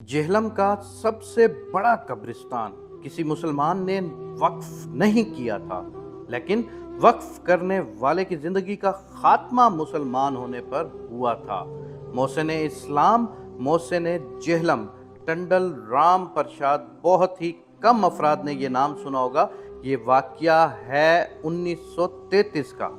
जेहलम का सबसे बड़ा कब्रिस्तान किसी मुसलमान ने वक्फ नहीं किया था, लेकिन वक्फ करने वाले की ज़िंदगी का ख़ात्मा मुसलमान होने पर हुआ था। मोहसिन इस्लाम मोहसिन जेहलम टंडल राम प्रसाद, बहुत ही कम अफराद ने ये नाम सुना होगा। ये वाक़या है 1933 का।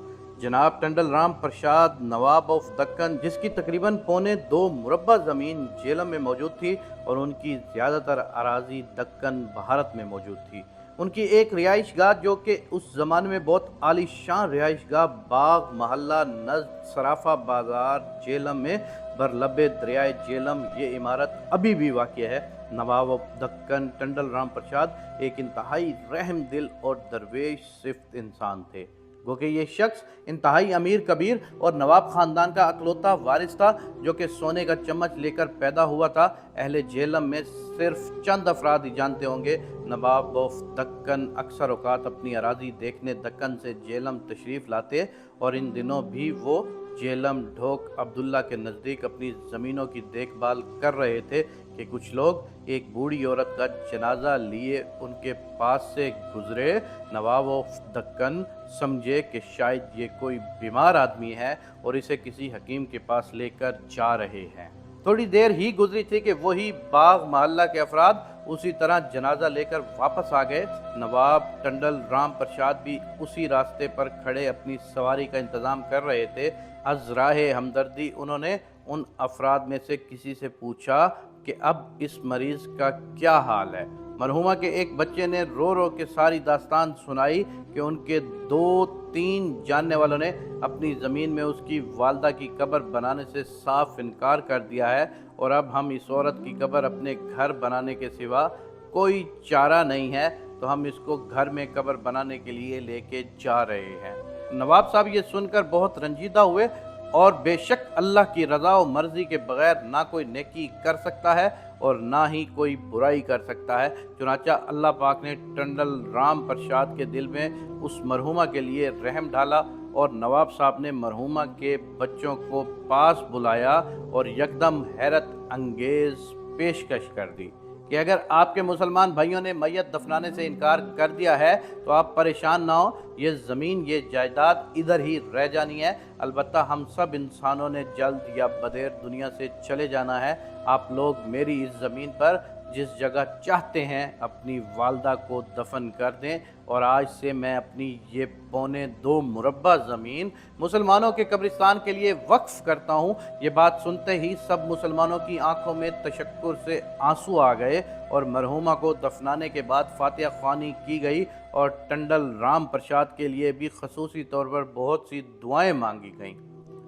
जनाब टंडल राम प्रसाद नवाब ऑफ दक्कन, जिसकी तकरीबन पौने 2 मुरब्बा ज़मीन जेहलम में मौजूद थी और उनकी ज़्यादातर अराज़ी दक्कन भारत में मौजूद थी। उनकी एक रिहाइश गाह, जो कि उस ज़माने में बहुत आलीशान रिहाइश गाह, बाग महल्ला नज़्द सराफा बाज़ार जेहलम में बरलबे दरियाए जेहलम, ये इमारत अभी भी वाक़ है। नवाब ऑफ दक्कन टंडल राम प्रसाद एक इंतहाई रहम दिल और दरवेश सिफ्त इंसान थे। गो कि ये शख्स इंतहाई अमीर कबीर और नवाब ख़ानदान का अकलौता वारिस था, जो कि सोने का चम्मच लेकर पैदा हुआ था। अहले जेहलम में सिर्फ चंद अफराद ही जानते होंगे, नवाब ऑफ दक्कन अक्सर औकात अपनी अराज़ी देखने दक्कन से जेहलम तशरीफ़ लाते और इन दिनों भी वो जेहलम ढोक अब्दुल्ला के नज़दीक अपनी ज़मीनों की देखभाल कर रहे थे कि कुछ लोग एक बूढ़ी औरत का जनाजा लिए उनके पास से गुजरे। नवाब ऑफ दक्कन समझे कि शायद ये कोई बीमार आदमी है और इसे किसी हकीम के पास लेकर जा रहे हैं। थोड़ी देर ही गुजरी थी कि वही बाग महल्ला के अफराद उसी तरह जनाजा लेकर वापस आ गए। नवाब टंडल राम प्रसाद भी उसी रास्ते पर खड़े अपनी सवारी का इंतज़ाम कर रहे थे। अज़राहे हमदर्दी उन्होंने उन अफराद में से किसी से पूछा कि अब इस मरीज़ का क्या हाल है। मरहुमा के एक बच्चे ने रो रो के सारी दास्तान सुनाई कि उनके 2-3 जानने वालों ने अपनी ज़मीन में उसकी वालदा की कब्र बनाने से साफ इनकार कर दिया है और अब हम इस औरत की कब्र अपने घर बनाने के सिवा कोई चारा नहीं है, तो हम इसको घर में कब्र बनाने के लिए लेके जा रहे हैं। नवाब साहब ये सुनकर बहुत रंजीदा हुए और बेशक अल्लाह की रज़ा और मर्ज़ी के बग़ैर ना कोई नेकी कर सकता है और ना ही कोई बुराई कर सकता है। चुनांचा अल्लाह पाक ने टंडल राम प्रसाद के दिल में उस मरहुमा के लिए रहम डाला और नवाब साहब ने मरहुमा के बच्चों को पास बुलाया और यकदम हैरत अंगेज़ पेशकश कर दी कि अगर आपके मुसलमान भाइयों ने मैयत दफनाने से इनकार कर दिया है तो आप परेशान ना हो, ये ज़मीन ये जायदाद इधर ही रह जानी है। अलबत्ता हम सब इंसानों ने जल्द या बदेर दुनिया से चले जाना है। आप लोग मेरी इस ज़मीन पर जिस जगह चाहते हैं अपनी वालदा को दफन कर दें और आज से मैं अपनी ये पौने 2 मुरब्बा ज़मीन मुसलमानों के कब्रिस्तान के लिए वक्फ़ करता हूँ। ये बात सुनते ही सब मुसलमानों की आंखों में तशक्कुर से आंसू आ गए और मरहुमा को दफनाने के बाद फातिहा ख्वानी की गई और टंडल राम प्रसाद के लिए भी खसूसी तौर पर बहुत सी दुआएं मांगी गईं।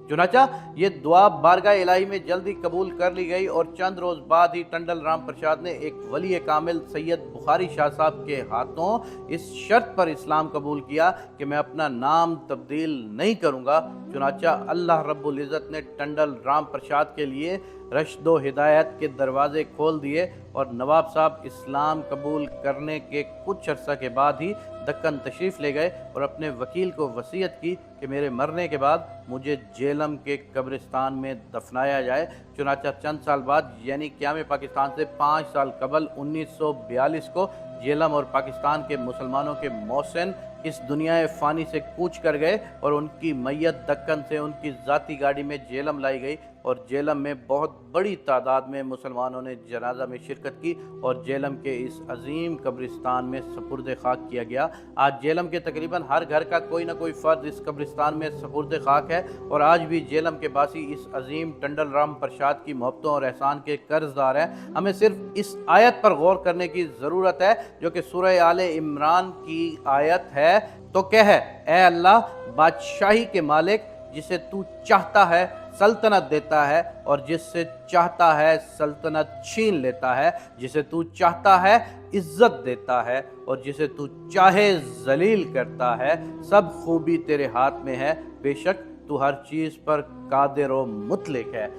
चुनांचा ये दुआ बारगाह इलाही में जल्दी कबूल कर ली गई और चंद रोज़ बाद ही टंडल राम प्रसाद ने एक वली कामिल सैयद बुखारी शाह साहब के हाथों इस शर्त पर इस्लाम कबूल किया कि मैं अपना नाम तब्दील नहीं करूँगा। चुनांचा अल्लाह रब्बुल इज़्ज़त ने टंडल राम प्रसाद के लिए रश्द व हिदायत के दरवाज़े खोल दिए और नवाब साहब इस्लाम कबूल करने के कुछ अर्सा के बाद ही दक्कन तशरीफ़ ले गए और अपने वकील को वसीयत की कि मेरे मरने के बाद मुझे जेहलम के कब्रिस्तान में दफनाया जाए। चुनांचा चंद साल बाद यानी क़याम पाकिस्तान से 5 साल कबल 1942 को जेहलम और पाकिस्तान के मुसलमानों के मोहसिन इस दुनिया फ़ानी से कूच कर गए और उनकी मैयत दक्कन से उनकी ज़ाती गाड़ी में जेहलम लाई गई और जेहलम में बहुत बड़ी तादाद में मुसलमानों ने जनाजा में शिरकत की और जेहलम के इस अजीम कब्रिस्तान में सपुर्द खाक किया गया। आज जेहलम के तकरीबन हर घर का कोई ना कोई फ़र्द इस कब्रिस्तान में सपुर्द खाक है और आज भी जेहलम के बासी इस अजीम टंडल राम प्रसाद की मोहब्बतों और एहसान के कर्जदार हैं। हमें सिर्फ इस आयत पर गौर करने की ज़रूरत है जो कि सूरह आले इमरान की आयत है। तो क्या है, ए अल्लाह बादशाही के मालिक, जिसे तू चाहता है सल्तनत देता है और जिससे चाहता है सल्तनत छीन लेता है, जिसे तू चाहता है इज्जत देता है और जिसे तू चाहे जलील करता है। सब खूबी तेरे हाथ में है, बेशक तू हर चीज़ पर कादिर व मुतलिक है।